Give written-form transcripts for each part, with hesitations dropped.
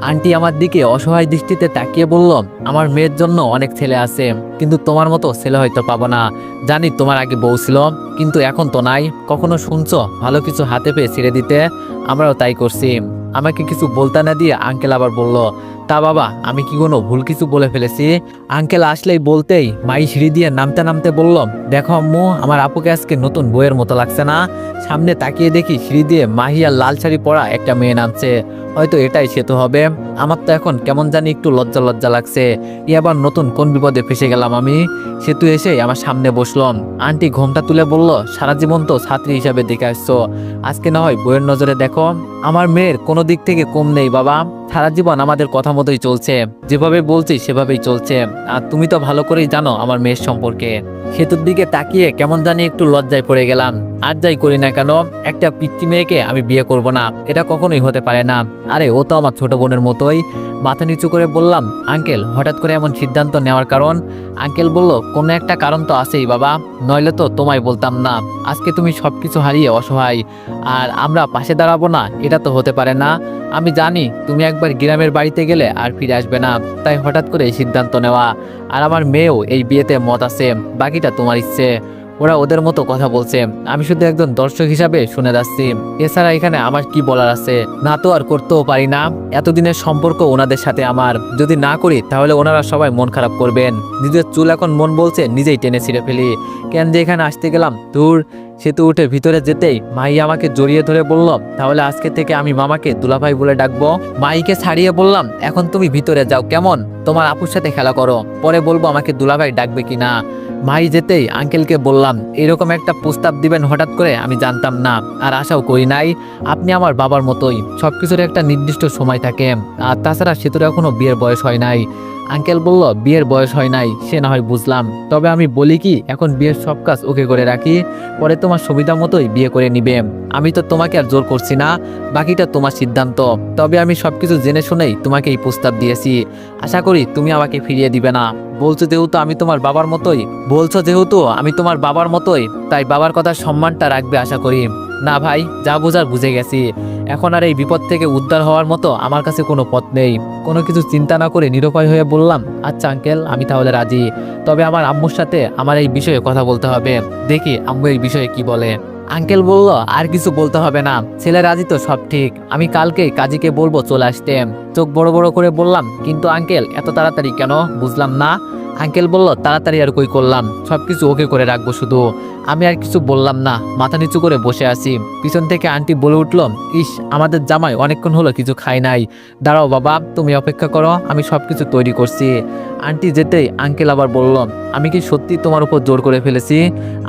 Aunty আমার দিকে অসহায় দৃষ্টিতে তাকিয়ে বলল, আমার মেয়ের জন্য অনেক ছেলে আছে, কিন্তু তোমার মতো ছেলে হয়তো পাবো না। জানি তোমার আগে বউ ছিল, কিন্তু এখন তো নাই। কখনো শুনছো ভালো কিছু হাতে পেয়ে ছেড়ে দিতে? আমরাও তাই করছি। আমাকে কিছু বলতে না দিয়ে আঙ্কেল আবার বলল, তা বাবা আমি কি কোনো ভুল কিছু বলে ফেলেছি? আঙ্কেল আসলেই বলতেই মাই সিঁড়ি দিয়ে নামতে নামতে বলল, দেখো আম্মু, আমার আপুকে আজকে নতুন বইয়ের মতো লাগছে না? সামনে তাকিয়ে দেখি সিঁড়ি দিয়ে মাহিয়া লাল শাড়ি পরা একটা মেয়ে নামছে। হয়তো এটাই সেতু হবে। আমার তো এখন কেমন জানি একটু লজ্জা লজ্জা লাগছে। আবার নতুন কোন বিপদে ফেসে গেলাম আমি? সেতু এসে আমার সামনে বসলাম। আন্টি ঘোমটা তুলে বলল, সারা জীবন তো ছাত্রী হিসাবে দেখে আসছো, আজকে না হয় বইয়ের নজরে দেখো। আমার মেয়ের কোনো দিক থেকে কম নেই বাবা, সারা জীবন আমাদের কথা মতোই চলছে, যেভাবে বলছি সেভাবেই চলছে। আর তুমি তো ভালো করেই জানো আমার মেয়ের সম্পর্কে। সেতুর দিকে তাকিয়ে কেমন জানি একটু লজ্জায় পড়ে গেলাম। আর যাই করি না কেন, একটা পিচ্চি মেয়েকে আমি বিয়ে করব না, এটা কখনোই হতে পারে না। আরে ও তো আমার ছোট বোনের মতোই। মাথা নিচু করে বললাম, আঙ্কেল হঠাৎ করে এমন সিদ্ধান্ত নেওয়ার কারণ? আঙ্কেল বলল, কোনো একটা কারণ তো আছেই বাবা, নইলে তো তোমায় বলতাম না। আজকে তুমি সবকিছু হারিয়ে অসহায়, আর আমরা পাশে দাঁড়াবো না, এটা তো হতে পারে না। আমি জানি তুমি একবার গ্রামের বাড়িতে গেলে আর ফিরে আসবে না, তাই হঠাৎ করে এই সিদ্ধান্ত নেওয়া। আর আমার মেয়েও এই বিয়েতে মত আছে, বাকিটা তোমার ইচ্ছে। ওরা ওদের মতো কথা বলছে, আমি শুধু একজন দর্শক হিসাবে শুনে যাচ্ছি। এছাড়া এখানে আমার কি বলার আছে? না তো আর করতেও পারি না। এতদিনের সম্পর্ক ওনাদের সাথে আমার, যদি না করি তাহলে ওনারা সবাই মন খারাপ করবেন। নিজের চুল এখন মন বলছে নিজেই টেনে ছিঁড়ে ফেলি। কেন যে এখানে আসতে গেলাম দূর। সেতু উঠে ভিতরে যেতেই মাই আমাকে জড়িয়ে ধরে বলল, তাহলে আজকে থেকে আমি মামাকে দুলাভাই বলে ডাকবো। মাইকে ছাড়িয়ে বললাম, এখন তুমি ভিতরে যাও, কেমন? তোমার আপুর সাথে খেলা করো, পরে বলবো আমাকে দুলাভাই ডাকবে কিনা। মাই যেতেই আঙ্কেলকে বললাম, এরকম একটা প্রস্তাব দিবেন হঠাৎ করে আমি জানতাম না, আর আশাও করি নাই। আপনি আমার বাবার মতোই, সবকিছুর একটা নির্দিষ্ট সময় থাকে। আর তাছাড়া সেতুর এখনো বিয়ের বয়স হয় নাই। আঙ্কেল বলল, বিয়ের বয়স হয় নাই সে না হয় বুঝলাম, তবে আমি বলি কি, এখন বিয়ের সব কাজ ওকে করে রাখি, পরে তোমার সুবিধা মতোই বিয়ে করে নিবে। আমি তো তোমাকে আর জোর করছি না, বাকিটা তোমার সিদ্ধান্ত। তবে আমি সবকিছু জেনে শুনেই তোমাকে এই প্রস্তাব দিয়েছি। আশা করি তুমি আমাকে ফিরিয়ে দিবে না। বলছো যেহেতু আমি তোমার বাবার মতোই, তাই বাবার কথার সম্মানটা রাখবে আশা করি। না ভাই, যা বোঝার বুঝে গেছি। এখন আর এই বিপদ থেকে উদ্ধার হওয়ার মতো আমার কাছে কোনো পথ নেই। কোনো কিছু চিন্তা না করে নিরুপায় হয়ে বললাম, আচ্ছা আঙ্কেল, আমি তাহলে রাজি। তবে আমার আম্মুর সাথে আমার এই বিষয়ে কথা বলতে হবে, দেখি আম্মু এই বিষয়ে কি বলে। আঙ্কেল বলল, আর কিছু বলতে হবে না, ছেলে রাজি তো সব ঠিক। আমি কালকেই কাজীকে বলবো চলে আসতে। চোখ বড় বড় করে বললাম, কিন্তু আঙ্কেল এত তাড়াতাড়ি কেন, বুঝলাম না। আঙ্কেল বলল, তাড়াতাড়ি আর কই করলাম, সবকিছু ওকে করে রাখবো শুধু। আমি আর কিছু বললাম না, মাথা নিচু করে বসে আছি। পিছন থেকে আন্টি বলে উঠল, ইস, আমাদের জামাই অনেকক্ষণ হলো কিছু খায় নাই। দাঁড়াও বাবা, তুমি অপেক্ষা করো, আমি সবকিছু তৈরি করছি। আন্টি যেতেই আঙ্কেল আবার বলল, আমি কি সত্যি তোমার উপর জোর করে ফেলেছি?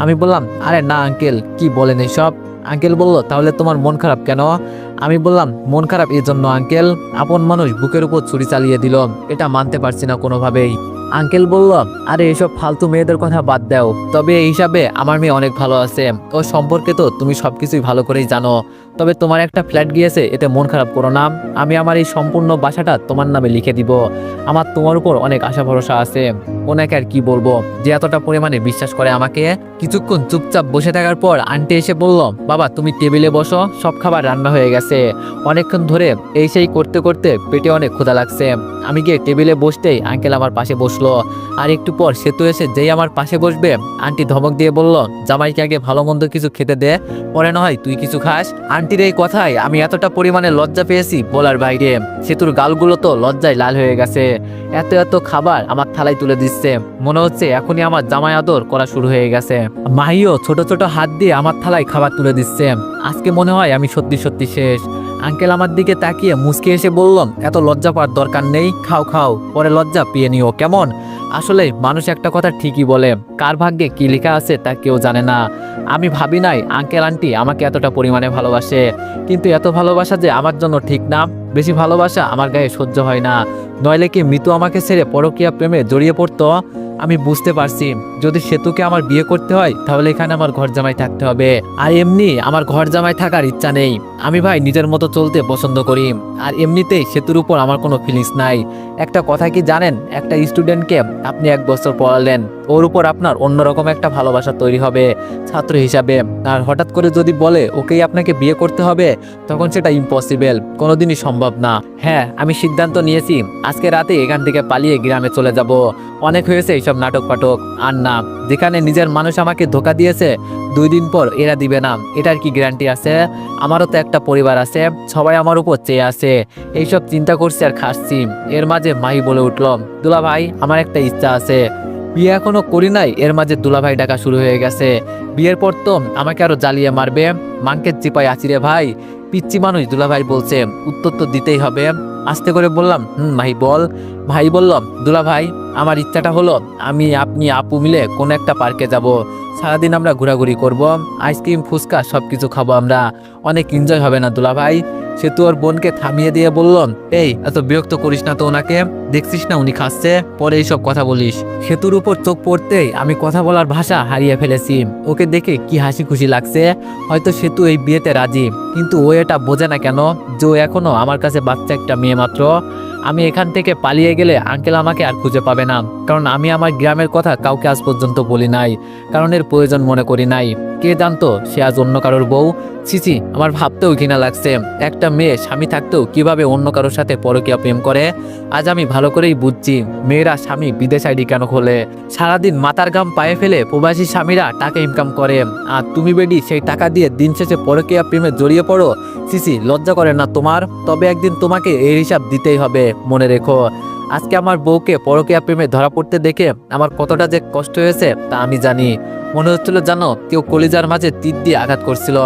আমি বললাম, আরে না আঙ্কেল, কি বলেন এসব? আঙ্কেল বলল, তাহলে তোমার মন খারাপ কেন? আমি বললাম, মন খারাপ এই জন্য আঙ্কেল, আপন মানুষ বুকের উপর ছুরি চালিয়ে দিল, এটা মানতে পারছি না কোনোভাবেই। আঙ্কেল বলল, আরে এসব ফালতু মেয়েদের কথা বাদ দাও, তবে এই হিসাবে আমার মেয়ে অনেক ভালো আছে। ও সম্পর্কে তো তুমি সবকিছুই ভালো করেই জানো। তবে তোমার একটা ফ্ল্যাট গিয়েছে, এতে মন খারাপ করো না। আমি আমার এই সম্পূর্ণ বাসাটা তোমার নামে লিখে দিব। আমার তোমার উপর অনেক আশা ভরসা আছে। ওনাকে আর কি বলবো যে এতটা পরিমাণে বিশ্বাস করে আমাকে। কিছুক্ষণ চুপচাপ বসে থাকার পর আন্টি এসে বলল, বাবা তুমি টেবিলে বসো, সব খাবার রান্না হয়ে গেছে। অনেকক্ষণ ধরে এই সেই করতে করতে পেটে অনেক ক্ষুধা লাগছে। আমি গিয়ে টেবিলে বসতেই আঙ্কেল আমার পাশে বসলো। আর একটু পর সেতু এসে যেই আমার পাশে বসবে, আন্টি ধমক দিয়ে বলল, জামাইকে আগে ভালো মন্দ কিছু খেতে দে, পরে না হয় তুই কিছু খাস। আন্টির এই কথায় আমি এতটা পরিমাণে লজ্জা পেয়েছি বলার বাইরে। সেতুর গালগুলো তো লজ্জায় লাল হয়ে গেছে। এত এত খাবার আমার থালায় তুলে দিচ্ছে, মনে হচ্ছে এখনই আমার জামাই আদর করা শুরু হয়ে গেছে। মাহিও ছোট ছোট হাত দিয়ে আমার থালায় খাবার তুলে দিচ্ছে। আজকে মনে হয় আমি সত্যি সত্যি শেষ। আঙ্কেল আমার দিকে তাকিয়ে মুচকে এসে বলল, এত লজ্জা পাওয়ার দরকার নেই, খাও খাও, পরে লজ্জা পেয়ে নিও, কেমন? আসলে মানুষ একটা কথা ঠিকই বলে, কার ভাগ্যে কি লেখা আছে তা কেউ জানে না। আমি ভাবি নাই আঙ্কেল আন্টি আমাকে এতটা পরিমাণে ভালোবাসে, কিন্তু এত ভালোবাসা যে আমার জন্য ঠিক না। বেশি ভালোবাসা আমার গায়ে সহ্য হয় না, নইলে কি মৃত্যু আমাকে ছেড়ে পরকীয়া প্রেমে জড়িয়ে পড়তো? আমি বুঝতে পারছি, যদি সেতুকে আমার বিয়ে করতে হয় তাহলে এখানে আমার ঘর জামাই থাকতে হবে। আর এমনি আমার ঘর জামাই থাকার ইচ্ছা নেই। আমি ভাই নিজের মতো চলতে পছন্দ করি। আর এমনিতেই সেতুর উপর আমার কোনো ফিলিংস নাই। একটা কথা কি জানেন, একটা স্টুডেন্টকে আপনি 1 বছর পড়ালেন, ও ওর উপর আপনার অন্যরকম একটা ভালোবাসা তৈরি হবে ছাত্র হিসাবে। আর হঠাৎ করে যদি বলে ওকেই আপনাকে বিয়ে করতে হবে, তখন সেটা ইম্পসিবল, কোনোদিনই সম্ভব না। হ্যাঁ, আমি সিদ্ধান্ত নিয়েছি আজকে রাতে এখান থেকে পালিয়ে গ্রামে চলে যাব। অনেক হয়েছে এইসব নাটক পাটক, আর না। যেখানে নিজের মানুষ আমাকে ধোকা দিয়েছে, 2 দিন পর এরা দিবে না, এটার কি গ্যারান্টি আছে? আমারও তো একটা পরিবার আছে, সবাই আমার উপর চেয়ে আছে। এইসব চিন্তা করছি আর খাচ্ছি। এর মাঝে মাহি বলে উঠল, দুলা ভাই আমার একটা ইচ্ছা আছে। বিয়ে এখনো করি নাই, এর মাঝে দুলাভাই ডাকা শুরু হয়ে গেছে। বিয়ের পর তো আমাকে আরো জ্বালিয়ে মারবে। মাংকের চিপাই আছি রে ভাই, পিচ্ছি মানুষ দুলাভাই বলছে, উত্তর তো দিতেই হবে। আস্তে করে বললাম, মাহি বল। ভাই বলল, দুলাভাই আমার ইচ্ছাটা হলো আমি আপনি আপু মিলে কোনো একটা পার্কে যাব। সারাদিন আমরা ঘোরাঘুরি করব, আইসক্রিম ফুচকা সবকিছু খাবো আমরা, অনেক এনজয় হবে না দুলাভাই? সেতু ওর বোনকে থামিয়ে দিয়ে বলল, এই এত বিরক্ত করিস না তো ওনাকে, দেখছিস না উনি খাচ্ছে, পরে এইসব কথা বলিস। সেতুর উপর চোখ পড়তেই আমি কথা বলার ভাষা হারিয়ে ফেলেছি। ওকে দেখে কি হাসি খুশি লাগছে। হয়তো সেতু এই বিয়েতে রাজি, কিন্তু ও এটা বোঝে না কেন যে ও এখনো আমার কাছে বাচ্চা একটা মেয়ে মাত্র। আমি এখান থেকে পালিয়ে গেলে আঙ্কেল আমাকে আর খুঁজে পাবে না, কারণ আমি আমার গ্রামের কথা কাউকে আজ পর্যন্ত বলি নাই, কারণ এর প্রয়োজন মনে করি নাই। কে জানতো সে আজ অন্য কারোর বউ? ছিছি, আমার ভাবতেও ঘৃণা লাগছে। একটা মেয়ে স্বামী থাকতেও কিভাবে অন্য কারোর সাথে পরকীয়া প্রেম করে। আজ আমি ভালো করেই বুঝছি মেয়েরা স্বামী বিদেশ আইডি কেন খোলে। সারাদিন মাথার ঘাম পায়ে ফেলে প্রবাসী স্বামীরা টাকা ইনকাম করে, আর তুমি বেডি সেই টাকা দিয়ে দিন শেষে পরকীয়া প্রেমে জড়িয়ে পড়ো। সিসি, লজ্জা করে না তোমার? তবে একদিন তোমাকে এই হিসাব দিতেই হবে, মনে রেখো। আজকে আমার বউকে পরকীয়া প্রেমে ধরা পড়তে দেখে আমার কতটা যে কষ্ট হয়েছে তা আমি জানি। মনে হচ্ছিল জানো কেউ কলিজার মাঝে তীর দিয়ে আঘাত করছিল।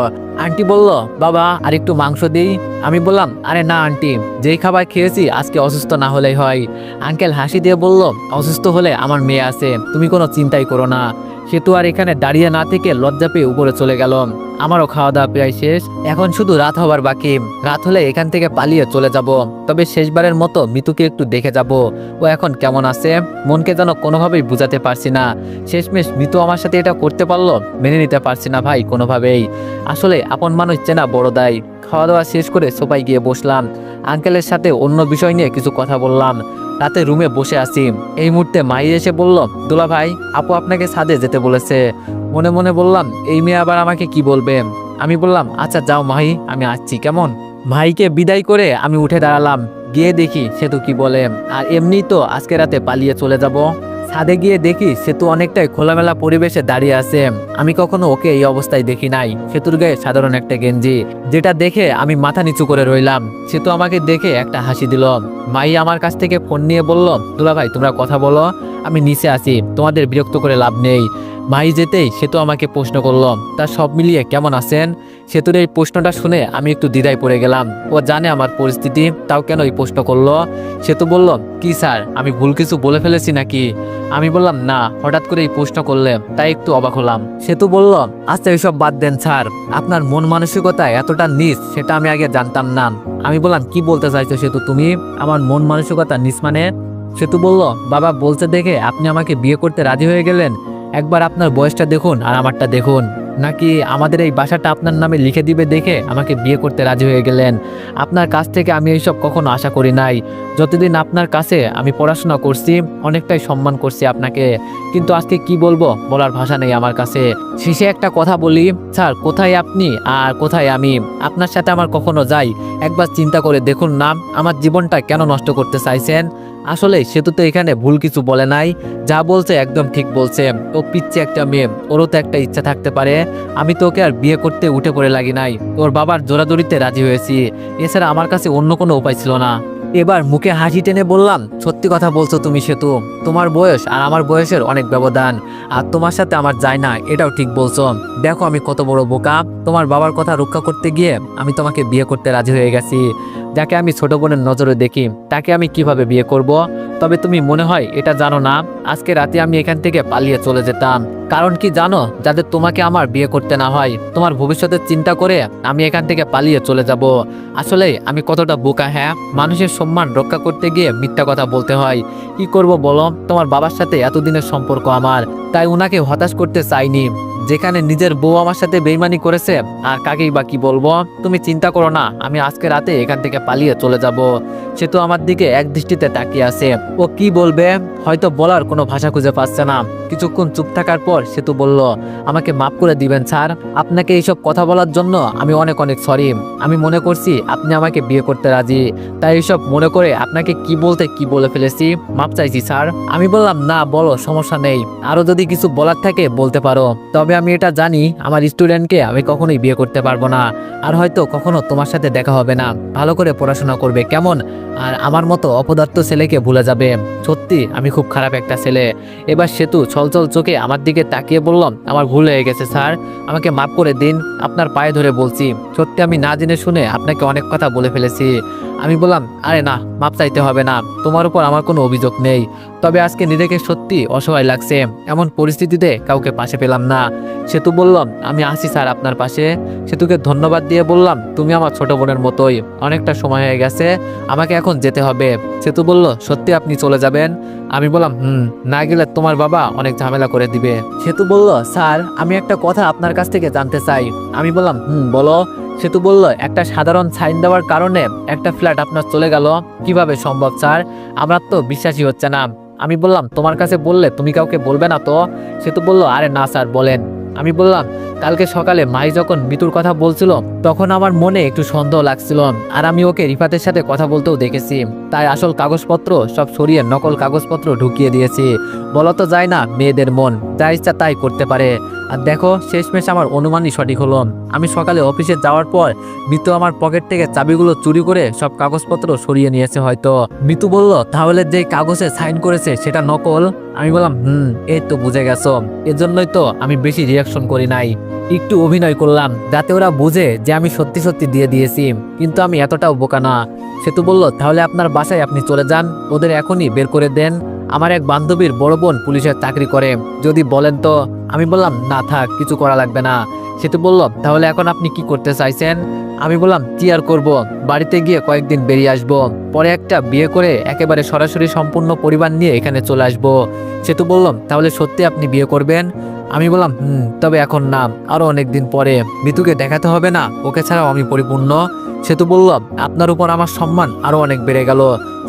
আন্টি বলল, বাবা আর একটু মাংস দিই। আমি বললাম, আরে না আন্টি, যেই খাবার খেয়েছি আজকে অসুস্থ না হলেই হয়। আঙ্কেল হাসি দিয়ে বলল, অসুস্থ হলে আমার মেয়ে আছে, তুমি কোনো চিন্তাই করো না। সে তো আর এখানে দাঁড়িয়ে না থেকে লজ্জা পেয়ে উপরে চলে গেল। আমারও খাওয়া দাওয়া প্রায় শেষ, এখন শুধু রাত হবার বাকি। রাত হলে এখান থেকে পালিয়ে চলে যাব, তবে শেষবারের মতো মিতুকে একটু দেখে যাব ও এখন কেমন আছে। মনকে যেন কোনোভাবেই বুঝাতে পারছি না। শেষমেশ মিতু আমার সাথে এটা করতে পারলো, মেনে নিতে পারছি না ভাই কোনোভাবেই। আসলে আপন মানুষ চেনা বড় দায়। খাওয়া দাওয়া শেষ করে সোফায় গিয়ে বসলাম। আঙ্কেলের সাথে অন্য বিষয় নিয়ে কিছু কথা বললাম। রাতে রুমে বসে আছি, এই মুহূর্তে মাই এসে বলল, দুলা ভাই আপু আপনাকে ছাদে যেতে বলেছে। মনে মনে বললাম, এই মেয়ে আবার আমাকে কি বলবে। আমি বললাম, আচ্ছা যাও মাহি, আমি আসছি কেমন। ভাইকে বিদায় করে আমি উঠে দাঁড়ালাম, গিয়ে দেখি সেতু কি বলে। আর এমনি তো আজকে রাতে পালিয়ে চলে যাব। ছাদে গিয়ে দেখি সেতু অনেকটাই খোলামেলা পরিবেশে দাঁড়িয়ে আছে। আমি কখনো ওকে এই অবস্থায় দেখি নাই। সেতুর গায়ে সাধারণ একটা গেঞ্জি, যেটা দেখে আমি মাথা নিচু করে রইলাম। সেতু আমাকে দেখে একটা হাসি দিল। মাই আমার কাছ থেকে ফোন নিয়ে বলল, দুলা ভাই তোমরা কথা বলো, আমি নিচে আসি, তোমাদের বিরক্ত করে লাভ নেই। মাই যেতেই সেতু আমাকে প্রশ্ন করলো, তা সব মিলিয়ে কেমন আছেন? সেতুর এই প্রশ্নটা শুনে আমি একটু দ্বিধায় পড়ে গেলাম। ও জানে আমার পরিস্থিতি, তাও কেন এই প্রশ্ন করলো? সেতু বলল, কি স্যার আমি ভুল কিছু বলে ফেলেছি নাকি? আমি বললাম, না, হঠাৎ করে এই প্রশ্ন করলে তাই একটু অবাক হলাম। সেতু বলল, আচ্ছা এইসব বাদ দেন স্যার, আপনার মন মানসিকতা এতটা নিচ সেটা আমি আগে জানতাম না। আমি বললাম, কি বলতে চাইছো সেতু তুমি? আমার মন মানসিকতা নিচ মানে? সেতু বলল, বাবা বলছে দেখে আপনি আমাকে বিয়ে করতে রাজি হয়ে গেলেন। একবার আপনার বয়সটা দেখুন আর আমারটা দেখুন, নাকি আমাদের এই বাসাটা আপনার নামে লিখে দিবে দেখে আমাকে বিয়ে করতে রাজি হয়ে গেলেন। আপনার কাছ থেকে আমি এইসব কখনো আশা করি নাই। যতদিন আপনার কাছে আমি পড়াশোনা করছি অনেকটাই সম্মান করছি আপনাকে, কিন্তু আজকে কি বলবো বলার ভাষা নেই আমার কাছে। শেষে একটা কথা বলি স্যার, কোথায় আপনি আর কোথায় আমি? আপনার সাথে আমার কখনো যাই? একবার চিন্তা করে দেখুন না, আমার জীবনটা কেন নষ্ট করতে চাইছেন? আসলে সেতু তো এখানে ভুল কিছু বলে নাই, যা বলছে একদম ঠিক বলছে। ও পিচ্ছে একটা মেয়ে, ওরও তো একটা ইচ্ছা থাকতে পারে। আমি তো ওকে আর বিয়ে করতে উঠে পড়ে লাগি নাই, ওর বাবার জোরাজোরিতে রাজি হয়েছি। এছাড়া আমার কাছে অন্য কোনো উপায় ছিল না। এবার মুখে হাসি টেনে বললাম, সত্যি কথা বলছো তুমি সেতু, তোমার বয়স আর আমার বয়সের অনেক ব্যবধান, আর তোমার সাথে আমার যায় না, এটাও ঠিক বলছো। দেখো আমি কত বড় বোকা, তোমার বাবার কথা রক্ষা করতে গিয়ে আমি তোমাকে বিয়ে করতে রাজি হয়ে গেছি। যাকে আমি ছোট বোনের নজরে দেখি তাকে আমি কিভাবে বিয়ে করব? তবে তুমি মনে হয় এটা জানো না, আজকে রাতে আমি এখান থেকে পালিয়ে চলে যেতাম। কারণ কি জানো? যাতে তোমাকে আমার বিয়ে করতে না হয়, তোমার ভবিষ্যতের চিন্তা করে আমি এখান থেকে পালিয়ে চলে যাব। আসলে আমি কতটা বোকা। হ্যাঁ, মানুষের সম্মান রক্ষা করতে গিয়ে মিথ্যা কথা বলতে হয়। কি করব বলো? তোমার বাবার সাথে এতদিনের সম্পর্ক আমার, তাই উনাকে হতাশ করতে চাইনি। যেখানে নিজের বউ আমার সাথে বেইমানি করেছে, আর কাকেই বা কি বলবো। তুমি চিন্তা করো না, আমি আজকে রাতে এখান থেকে পালিয়ে চলে যাব। সে তো আমার দিকে এক দৃষ্টিতে তাকিয়ে আছে। ও কি বলবে হয়তো বলার কোনো ভাষা খুঁজে পাচ্ছে না। কিছুক্ষণ চুপ থাকার পর সে তো বলল, আমাকে মাফ করে দিবেন স্যার, আপনাকে এইসব কথা বলার জন্য আমি অনেক অনেক সরি। আমি মনে করছি আপনি আমাকে বিয়ে করতে রাজি, তাই এইসব মনে করে আপনাকে কি বলতে কি বলে ফেলেছি, মাপ চাইছি স্যার। আমি বললাম, না বলো, সমস্যা নেই, আরো যদি কিছু বলার থাকে বলতে পারো। তবে আমি এটা জানি আমার স্টুডেন্টকে আমি কখনোই বিয়ে করতে পারবো না, আর হয়তো কখনো তোমার সাথে দেখা হবে না। ভালো করে পড়াশোনা করবে কেমন, আর আমার মতো অপদার্থ ছেলেকে ভুলে যাবে। সত্যি আমি খুব খারাপ একটা ছেলে। এবার সেতু ছলছল চোখে আমার দিকে তাকিয়ে বললাম, আমার ভুল হয়ে গেছে স্যার, আমাকে মাফ করে দিন, আপনার পায়ে ধরে বলছি। সত্যি আমি না জেনে শুনে আপনাকে অনেক কথা বলে ফেলেছি। আমি বললাম, আরে না, মাপ চাইতে হবে না, তোমার উপর আমার কোনো অভিযোগ নেই। তবে আজকে নিজেকে সত্যি অসহায় লাগছে, এমন পরিস্থিতিতে কাউকে পাশে পেলাম না। সেতু বলল, আমি আসি স্যার আপনার পাশে। সেতুকে ধন্যবাদ দিয়ে বললাম, তুমি আমার ছোট বোনের মতোই, অনেকটা সময় হয়ে গেছে, আমাকে এখন যেতে হবে। সেতু বলল, সত্যি আপনি চলে যাবেন? আমি বললাম, না গেলে তোমার বাবা অনেক ঝামেলা করে দিবে। সেতু বলল, স্যার আমি একটা কথা আপনার কাছ থেকে জানতে চাই। আমি বললাম, বলো। সেতু বলল, একটা সাধারণ সাইন দেওয়ার কারণে একটা ফ্ল্যাট আপনার চলে গেল, কিভাবে সম্ভব স্যার? আমার তো বিশ্বাসই হচ্ছে না। আমি বললাম, তোমার কাছে বললে তুমি কাউকে বলবে না তো? সেতু বলল, আরে না স্যার, বলেন। আমি বললাম, কালকে সকালে মাই যখন মিতুর কথা বলছিল তখন আমার মনে একটু সন্দেহ লাগছিল, আর আমি ওকে রিফাতের সাথে কথা বলতেও দেখেছি, তাই আসল কাগজপত্র সব সরিয়ে নকল কাগজপত্র ঢুকিয়ে দিয়েছি। বলা তো যায় না, মেয়েদের মন যা ইচ্ছা তাই করতে পারে। আর দেখো, শেষমেশ আমার অনুমানই সঠিক হলো। আমি সকালে অফিসে যাওয়ার পর মিতু আমার পকেট থেকে চাবিগুলো চুরি করে সব কাগজপত্র সরিয়ে নিয়েছে হয়তো। মিতু বলল, তাহলে যে কাগজে সাইন করেছে সেটা নকল? আমি বললাম, এই তো বুঝে গেছো, এজন্যই তো আমি বেশি রিয়াকশন করি নাই, একটু অভিনয় করলাম যাতে ওরা বুঝে যে আমি সত্যি সত্যি দিয়ে দিয়েছি, কিন্তু আমি এতটাও বোকা না। সেতু বলল, তাহলে আপনার বাসায় আপনি চলে যান, ওদের এখনই বের করে দেন। আমার এক বান্ধবীর বড় বোন পুলিশের চাকরি করে, যদি বলেন তো। আমি বললাম, না থাক, কিছু করা লাগবে না। সেতু বলল, তাহলে এখন আপনি কি করতে চাইছেন? আমি বললাম, কি আর করব, বাড়িতে গিয়ে কয়েকদিন বেরিয়ে আসবো, পরে একটা বিয়ে করে একেবারে সরাসরি সম্পূর্ণ পরিবার নিয়ে এখানে চলে আসবো। সেতু বলল, তাহলে সত্যি আপনি বিয়ে করবেন? আমি বললাম, তবে এখন না, আরো অনেকদিন পরে। মিতুকে দেখাতে হবে না, ওকে ছাড়াও আমি পরিপূর্ণ। সেতু বলল, আপনার উপর আমার সম্মান আরো অনেক বেড়ে গেল।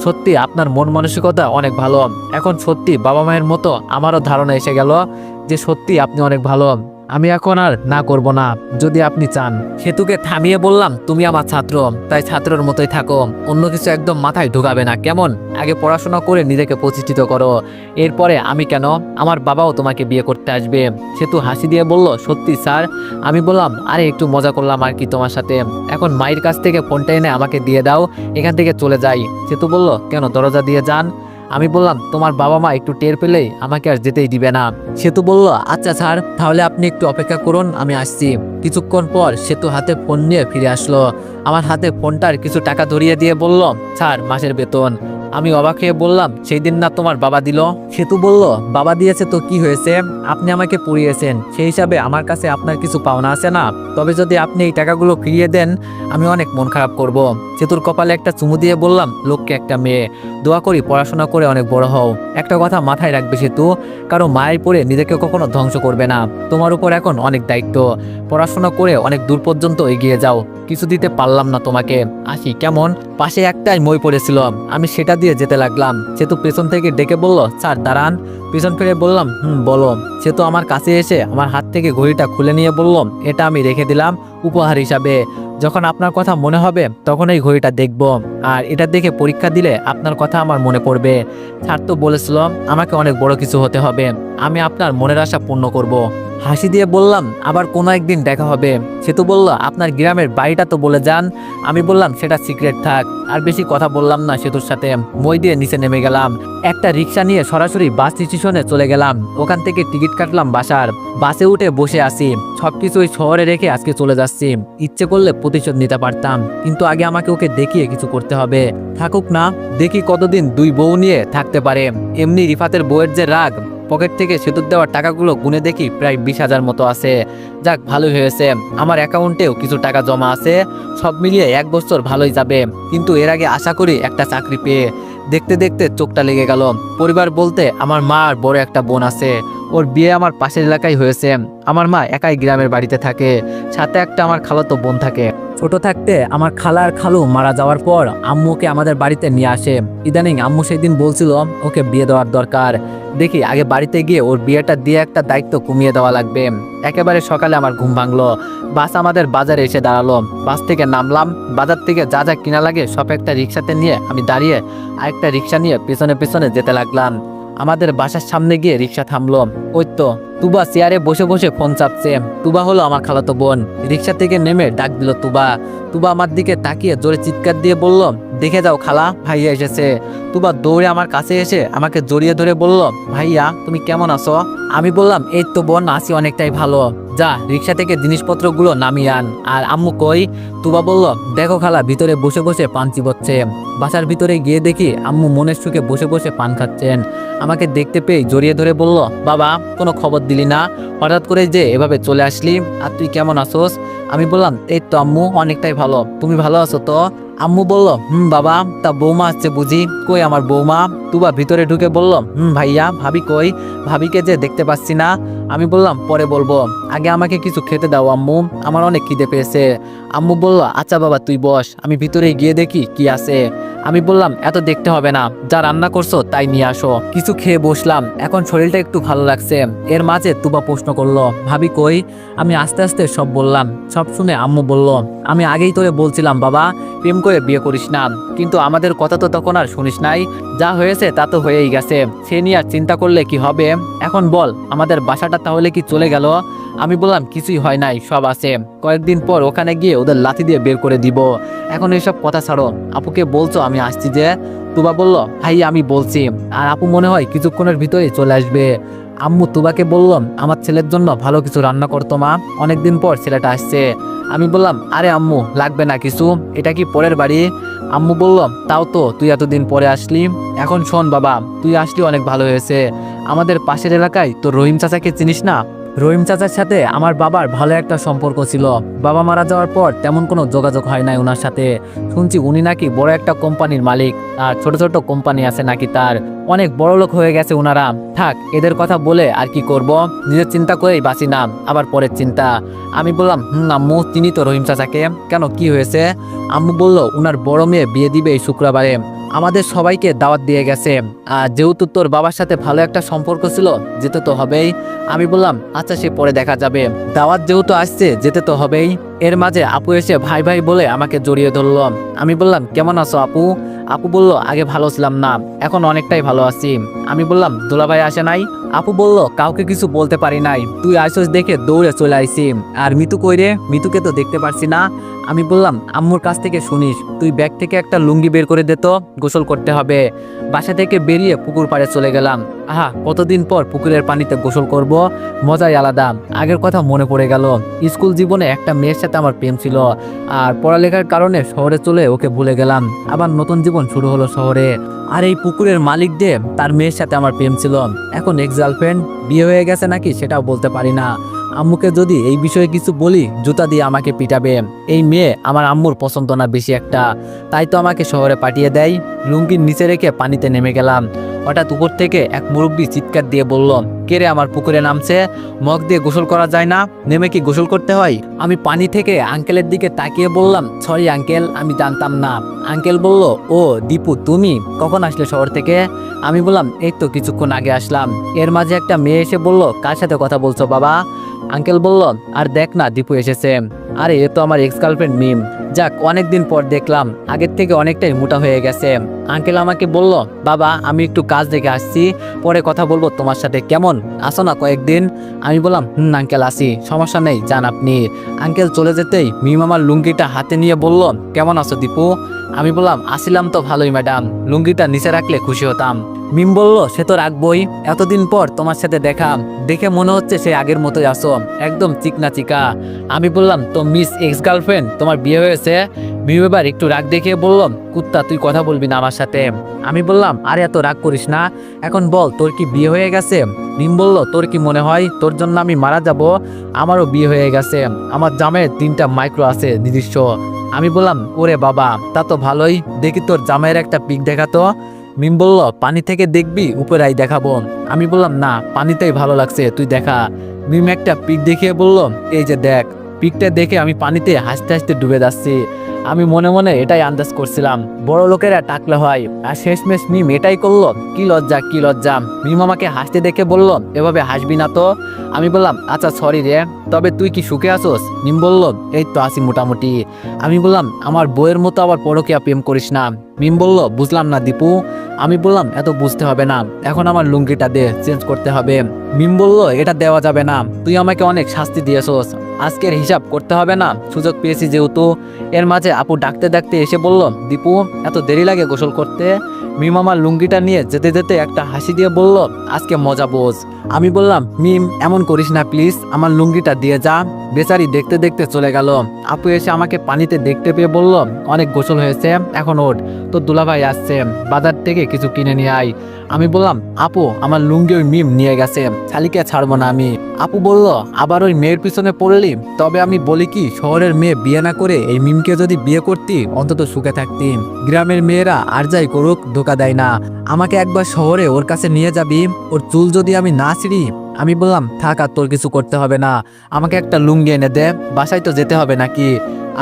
সত্যি আপনার মন মানসিকতা অনেক ভালো। এখন সত্যি বাবা মায়ের মতো আমারও ধারণা এসে গেল যে সত্যি আপনি অনেক ভালো। আমি এখন আর না করব না, যদি আপনি চান। সেতুকে থামিয়ে বললাম, তুমি আমার ছাত্র, তাই ছাত্রের মতোই থাকো, অন্য কিছু একদম মাথায় ঢুকাবে না, কেমন? আগে পড়াশোনা করে নিজেকে প্রতিষ্ঠিত করো, এরপরে আমি কেন, আমার বাবাও তোমাকে বিয়ে করতে আসবে। সেতু হাসি দিয়ে বলল, সত্যি স্যার? আমি বললাম, আরে একটু মজা করলাম আর কি তোমার সাথে, এখন মায়ের কাছ থেকে ফোনটা এনে আমাকে দিয়ে দাও, এখান থেকে চলে যাই। সেতু বলল, কেন, দরজা দিয়ে যান। আমি বললাম, তোমার বাবা মা একটু টের পেলেই আমাকে আর যেতেই দিবে না। সেতু বলল, আচ্ছা স্যার, তাহলে আপনি একটু অপেক্ষা করুন, আমি আসছি। কিছুক্ষণ পর সেতু হাতে ফোন নিয়ে ফিরে আসলো, আমার হাতে ফোনটার কিছু টাকা ধরিয়ে দিয়ে বলল, স্যার, মাসের বেতন। আমি অবাক হয়ে বললাম, সেই দিন না তোমার বাবা দিল? সেতু বলল, বাবা দিয়েছে তো কি হয়েছে, আপনি আমাকে পড়িয়েছেন, সেই হিসাবে আমার কাছে আপনার কিছু পাওনা আছে না? তবে যদি আপনি এই টাকাগুলো ফিরিয়ে দেন আমি অনেক মন খারাপ করব। সেতুর কপালে একটা চুমু দিয়ে বললাম, লোককে একটা মেয়ে, দোয়া করি পড়াশোনা করে অনেক বড় হও। একটা কথা মাথায় রাখবে সেতু, কারো মায়ের পরে নিজেকে কখনো ধ্বংস করবে না। তোমার উপর এখন অনেক দায়িত্ব, পড়াশোনা করে অনেক দূর পর্যন্ত এগিয়ে যাও। কিছু দিতে পারলাম না তোমাকে, আসি কেমন? পাশে একটাই মই পড়েছিল, আমি সেটা দিয়ে যেতে লাগলাম। সেতু পেছন থেকে ডেকে বলল, স্যার দাঁড়ান। পিছন ফিরে বললাম, বলো। সেতু আমার কাছে এসে আমার হাত থেকে ঘড়িটা খুলে নিয়ে বলল, এটা আমি রেখে দিলাম উপহার হিসাবে, যখন আপনার কথা মনে হবে তখন এই ঘড়িটা দেখব, আর এটা দেখে পরীক্ষা দিলে আপনার কথা আমার মনে পড়বে। স্যার তো বলেছিল আমাকে অনেক বড় কিছু হতে হবে, আমি আপনার মনের আশা পূর্ণ করব। হাসি দিয়ে বললাম, আবার কোনো একদিন দেখা হবে। সেতু বলল, আপনার গ্রামের বাড়িটা তো বলে যান। আমি বললাম, সেটা সিক্রেট থাক। আর বেশি কথা বললাম না সেতুর সাথে, মই দিয়ে নিচে নেমে গেলাম। একটা রিক্সা নিয়ে সরাসরি বাস স্টেশনে চলে গেলাম, ওখান থেকে টিকিট কাটলাম বাসার। বাসে উঠে বসে আছি, সবকিছু ওই শহরে রেখে আজকে চলে যাচ্ছি। ইচ্ছে করলে প্রতিশোধ নিতে পারতাম, কিন্তু আগে আমাকে ওকে দেখিয়ে কিছু করতে হবে। থাকুক না, দেখি কতদিন দুই বউ নিয়ে থাকতে পারে। এমনি রিফাতের বউয়ের যে রাগ, পকেট থেকে সেতুর দেওয়ার টাকাগুলো গুনে দেখি প্রায় 20,000 মতো আছে। যাক, ভালোই হয়েছে, আমার অ্যাকাউন্টেও কিছু টাকা জমা আছে। সব মিলিয়ে 1 বছর ভালোই যাবে, কিন্তু এর আগে আশা করি একটা চাকরি পেয়ে। দেখতে দেখতে চোখটা লেগে গেল। পরিবার বলতে আমার মা আর বড় একটা বোন আছে, ওর বিয়ে আমার পাশের এলাকায় হয়েছে। আমার মা একাই গ্রামের বাড়িতে থাকে, সাথে একটা আমার খালাতো বোন থাকে। ছোট থাকতে আমার খালা আর খালু মারা যাওয়ার পর আম্মুকে আমাদের বাড়িতে নিয়ে আসে। ইদানিং আম্মু সেদিন বলছিল ওকে বিয়ে দেওয়ার দরকার। দেখি আগে বাড়িতে গিয়ে ওর বিয়েটা দিয়ে একটা দায়িত্ব কমিয়ে দেওয়া লাগবে। একেবারে সকালে আমার ঘুম ভাঙলো, বাস আমাদের বাজারে এসে দাঁড়ালো। বাস থেকে নামলাম, বাজার থেকে যা যা কিনা লাগে সব একটা রিক্সাতে নিয়ে আমি দাঁড়িয়ে আরেকটা রিক্সা নিয়ে পেছনে পেছনে যেতে লাগলাম। আমাদের বাসার সামনে গিয়ে রিক্সা থামলো। ওই তো তুবা চেয়ারে বসে বসে ফোন চাপছে। তুবা হলো আমার খালাতো বোন। রিক্সা থেকে নেমে ডাক দিল তুবা। তুবা আমার দিকে তাকিয়ে জোরে চিৎকার দিয়ে বলল, দেখে যাও খালা, ভাইয়া এসেছে। তুবা দৌড়ে আমার কাছে এসে আমাকে জড়িয়ে ধরে বলল, ভাইয়া তুমি কেমন আছো? আমি বললাম, এই তো বোন, আছি অনেকটাই ভালো। যা রিক্সা থেকে জিনিসপত্রগুলো নামিয়ে আন। আর আম্মু কই? তুবা বলল, দেখো খালা, ভিতরে বসে বসে পান চিবোচ্ছে। বাসার ভিতরে গিয়ে দেখি আম্মু মনের সুখে বসে বসে পান খাচ্ছেন। আমাকে দেখতে পেয়ে জড়িয়ে ধরে বলল, বাবা কোনো খবর দিলি না, হঠাৎ করে যে এভাবে চলে আসলি, আর তুই কেমন আছোস? আমি বললাম, এই তো আম্মু অনেকটাই ভালো, তুমি ভালো আছো তো? আম্মু বলল, বাবা, তা বৌমা আসছে বুঝি? কই আমার বৌমা? তুবা ভিতরে ঢুকে বলল, ভাইয়া, ভাবি কই? ভাবিকে যে দেখতে পাচ্ছি না। আমি বললাম, পরে বলবো, আগে আমাকে কিছু খেতে দাও আম্মু, আমার অনেক খিদে পেয়েছে। আম্মু বলল, আচ্ছা বাবা তুই বস, আমি ভিতরে গিয়ে দেখি কি আছে। আমি বললাম, এত দেখতে হবে না, যা রান্না করছো তাই নিয়ে আসো। কিছু খেয়ে বসলাম, এখন শরীরটা একটু ভালো লাগছে। এর মাঝে তুবা প্রশ্ন করলো, ভাবি কই? আমি আস্তে আস্তে সব বললাম। সব শুনে আম্মু বলল, আমি আগেই তোরে বলছিলাম বাবা, প্রেম করে বিয়ে করিস না, কিন্তু আমাদের কথা তো তখন আর শুনিস নাই। যা হয়েছে তা তো হয়েই গেছে, সে নিয়ে আর চিন্তা করলে কি হবে? এখন বল, আমাদের বাসাটা তাহলে কি চলে গেল? আমি বললাম, কিছুই হয় নাই, সব আছে। কয়েকদিন পর ওখানে গিয়ে ওদের লাথি দিয়ে বের করে দিব। এখন এইসব কথা ছাড়ো, আপুকে বলছো আমি আসছি যে? তুবা বলল, ভাই আমি বলছি, আর আপু মনে হয় কিছুক্ষণের ভিতরে চলে আসবে। আম্মু তুবাকে বললাম, আমার ছেলের জন্য ভালো কিছু রান্না করতো মা, অনেকদিন পর ছেলেটা আসছে। আমি বললাম, আরে আম্মু লাগবে না কিছু, এটা কি পরের বাড়ি? আম্মু বলল, তাও তো তুই এতদিন পরে আসলি। এখন শোন বাবা, তুই আসলি অনেক ভালো হয়েছে। আমাদের পাশের এলাকায় তো রহিম চাচাকে চিনিস না? রহিম চাচার সাথে আমার বাবার ভালো একটা সম্পর্ক ছিল। বাবা মারা যাওয়ার পর তেমন কোনো যোগাযোগ হয় নাই ওনার সাথে। শুনছি উনি নাকি বড় একটা কোম্পানির মালিক, আর ছোট ছোট কোম্পানি আছে নাকি তার। অনেক বড় লোক হয়ে গেছে ওনারা। থাক, এদের কথা বলে আর কি করব, নিজের চিন্তা করেই বাঁচি না, আবার পরের চিন্তা। আমি বললাম, আম্মু চিনি তো রহিম চাচাকে, কেন কি হয়েছে? আম্মু বলল, উনার বড় মেয়ে বিয়ে দিবে এই শুক্রবারে, আমাদের সবাইকে দাওয়াত দিয়ে গেছে। আর যেহেতু তোর বাবার সাথে ভালো একটা সম্পর্ক ছিল, যেতে তো হবেই। আমি বললাম, আচ্ছা সে পরে দেখা যাবে, দাওয়াত যেহেতু আসছে যেতে তো হবেই। এর মাঝে আপু এসে ভাই ভাই বলে আমাকে জড়িয়ে ধরল। আমি বললাম, কেমন আছো আপু? আপু বলল, আগে ভালো ছিলাম না, এখন অনেকটাই ভালো আছি। আমি বললাম, দুলাভাই আসে নাই? আপু বলল, কাউকে কিছু বলতে পারি নাই, তুই আসস দেখে দৌড়ে চলে আইছি। আর মিতু কই রে? মিতুকে তো দেখতে পারছি না। আমি বললাম, আম্মুর কাছ থেকে শুনিস, তুই ব্যাগ থেকে একটা লুঙ্গি বের করে দে তো, গোসল করতে হবে। বাসা থেকে বেরিয়ে পুকুর পাড়ে চলে গেলাম। আহা, কতদিন পর পুকুরের পানিতে গোসল করব, মজাই আলাদা। আগের কথা মনে পড়ে গেল, স্কুল জীবনে একটা মেয়ের সাথে আমার প্রেম ছিল, আর পড়ালেখার কারণে শহরে চলে ওকে ভুলে গেলাম। আবার নতুন জীবন শুরু হলো শহরে। আর এই পুকুরের মালিক দিয়ে তার মেয়ের সাথে আমার প্রেম ছিল। এখন এক্স গার্লফ্রেন্ড, বিয়ে হয়ে গেছে নাকি সেটাও বলতে পারি না। আম্মুকে যদি এই বিষয়ে কিছু বলি, জুতা দিয়ে আমাকে পিটাবে। এই মেয়ে আমার আম্মুর পছন্দ না বেশি একটা, তাই তো আমাকে শহরে পাঠিয়ে দেয়। লুঙ্গির নিচে রেখে পানিতে নেমে গেলাম। হঠাৎ উপর থেকে এক মুরব্বি চিৎকার দিয়ে বলল, কে রে আমার পুকুরে নামছে? মগ দিয়ে গোসল করা যায় না? নেমে কি গোসল করতে হয়? আমি পানি থেকে আঙ্কেলের দিকে তাকিয়ে বললাম, সরি আঙ্কেল, আমি জানতাম না। আঙ্কেল বলল, ও দীপু তুমি কখন আসলে শহর থেকে? আমি বললাম, এই তো কিছুক্ষণ আগে আসলাম। এর মাঝে একটা মেয়ে এসে বলল, কার সাথে কথা বলছো বাবা? আঙ্কেল বলল, আর দেখ না দীপু এসেছে। আরে এ তো আমার এক্স গার্লফ্রেন্ড মিম। যাক, অনেকদিন পর দেখলাম, আগের থেকে অনেকটাই মোটা হয়ে গেছে। আঙ্কেল আমাকে বলল, বাবা আমি একটু কাজ দেখে আসছি, পরে কথা বলবো তোমার সাথে, কেমন? আসো না কয়েকদিন। আমি বললাম, আঙ্কেল আসি, সমস্যা নেই, যান আপনি। আঙ্কেল চলে যেতেই মিম আমার লুঙ্গিটা হাতে নিয়ে বলল, কেমন আছো দীপু? আমি বললাম, আসিলাম তো ভালোই ম্যাডাম, লুঙ্গিটা নিচে রাখলে খুশি হতাম। মিম বলল, সে তো রাখবই, এতদিন পর তোমার সাথে দেখা, দেখে মনে হচ্ছে সে আগের মতোই আসো, একদম চিকনা চিকা। আমি বললাম, তো মিস এক্স গার্লফ্রেন্ড তোমার বিয়ে হয়েছে? মিম এবার একটু রাগ দেখিয়ে বলল, কুত্তা তুই কথা বলবি না আমার সাথে। আমি বললাম, আরে এত রাগ করিস না, এখন বল তোর কি বিয়ে হয়ে গেছে? মিম বলল, তোর কি মনে হয় তোর জন্য আমি মারা যাব? আমারও বিয়ে হয়ে গেছে, আমার জামাইয়ের 3টা মাইক্রো আছে নিজস্ব। আমি বললাম, ওরে বাবা, তা তো ভালোই, দেখি তোর জামাইয়ের একটা পিক দেখাতো। মিম বলল, পানি থেকে দেখবি উপরে আই দেখাবো। আমি বললাম, না পানিতেই ভালো লাগছে, তুই দেখা। মিম একটা পিক দেখিয়ে বলল, এই যে দেখ। পিকটা দেখে আমি পানিতে হাসতে হাসতে ডুবে যাচ্ছি। আমি মনে মনে এটাই আন্দাজ করছিলাম বড় লোকেরা টাকলে হয়, আর শেষমেশ মিম এটাই করলো। কি লজ্জা কি লজ্জা। মিম আমাকে হাসতে দেখে বলল, এভাবে হাসবি না তো। আমি বললাম, আচ্ছা সরি রে, তবে তুই কি সুখে আছোস? মিম বলল, এই তো আছি মোটামুটি। আমি বললাম, আমার বইয়ের মতো আবার পরকীয়া প্রেম করিস না। মিম বলল, বুঝলাম না দীপু। আমি বললাম, এত বুঝতে হবে না, এখন আমার লুঙ্গিটা দে, চেঞ্জ করতে হবে। মিম বলল, এটা দেওয়া যাবে না, তুই আমাকে অনেক শাস্তি দিয়েছোস, আজকের হিসাব করতে হবে না, সুযোগ পেয়েছি যেহেতু। এর মাঝে আপু ডাকতে ডাকতে এসে বলল, দীপু এত দেরি লাগে গোসল করতে? মিম আমার লুঙ্গিটা নিয়ে যেতে যেতে একটা হাসি দিয়ে বলল, আজকে মজা বোঝ। আমি বললাম, মিম এমন করিস না প্লিজ, আমার লুঙ্গিটা দিয়ে যা। বেচারি দেখতে দেখতে চলে গেল। আপু এসে আমাকে পানিতে দেখতে পেয়ে বলল, অনেক গোসল হয়েছে, এখন ওঠ, তোর দুলাভাই আসছে, বাজার থেকে কিছু কিনে নিয়ে আয়। আমি বললাম, আপু আমার লুঙ্গি ওই মিম নিয়ে গেছে, শালিকে ছাড়বো না আমি। আপু বলল, আবার ওই মেয়ের পিছনে পড়লি? তবে আমি বলি কি, শহরের মেয়ে বিয়ে না করে এই মিমকে যদি বিয়ে করতি অন্তত সুখে থাকতি। গ্রামের মেয়েরা আর যাই করুক ধোকা দেয় না। আমাকে একবার শহরে ওর কাছে নিয়ে যাবি, ওর চুল যদি আমি না ছিঁড়ি। আমি বললাম, থাক আর তোর কিছু করতে হবে না, আমাকে একটা লুঙ্গি এনে দে, বাসায় তো যেতে হবে নাকি।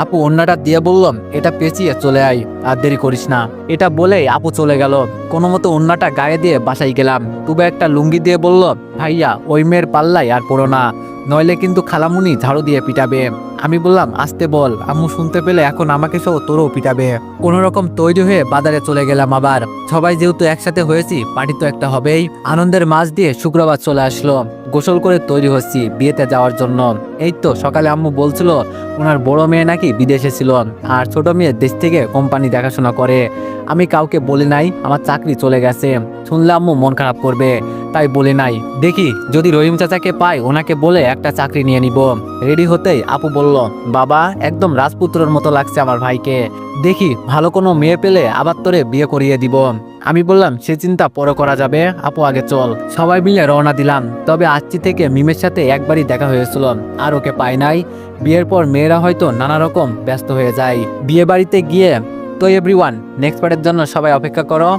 আপু অন্যটা দিয়ে বললাম, এটা পেঁচিয়ে চলে আয়, আর দেরি করিস না। এটা বলেই আপু চলে গেল। কোনো মতো অন্যটা গায়ে দিয়ে বাসায় গেলাম। তুবে একটা লুঙ্গি দিয়ে বলল, ভাইয়া ওই মেয়ের পাল্লাই আর পড়ো না, নইলে কিন্তু খালামুনি ঝাড়ু দিয়ে পিটাবে। আমি বললাম, আসতে বল, আম্মু শুনতে পেলে এখন আমাকে সহ তোরও পিটাবে। কোনো রকম তৈরি হয়ে বাজারে চলে গেলাম। আবার সবাই যেহেতু একসাথে হয়েছি, পার্টি তো একটা হবেই। আনন্দের মাঝ দিয়ে শুক্রবার চলে আসলো। গোসল করে তৈরি হচ্ছি বিয়েতে যাওয়ার জন্য। এই তো সকালে আম্মু বলছিল, ওনার বড় মেয়ে নাকি বিদেশে ছিল, আর ছোট মেয়ে দেশ থেকে কোম্পানি দেখাশোনা করে। আমি কাউকে বলি নাই আমার চাকরি চলে গেছে, শুনলে আম্মু মন খারাপ করবে, তাই বলি নাই। দেখি যদি রহিম চাচাকে পাই, ওনাকে বলে একটা চাকরি নিয়ে নিব। রেডি হতেই আপু বলল, বাবা একদম রাজপুত্রর মতো লাগছে আমার ভাইকে, দেখি ভালো কোনো মেয়ে পেলে আবার তোরে বিয়ে করিয়ে দিব। আমি বললাম, সে চিন্তা পরে করা যাবে, আপু আগে চল। সবাই মিলে রওনা দিলাম। তবে আজকে থেকে মিমের সাথে একবারই দেখা হয়েছিল, আর ওকে পাই নাই। বিয়ের পর মেয়েরা হয়তো নানা রকম ব্যস্ত হয়ে যায়। বিয়ে বাড়িতে গিয়ে তো এভরিওয়ান, নেক্সট পার্টের জন্য সবাই অপেক্ষা করো।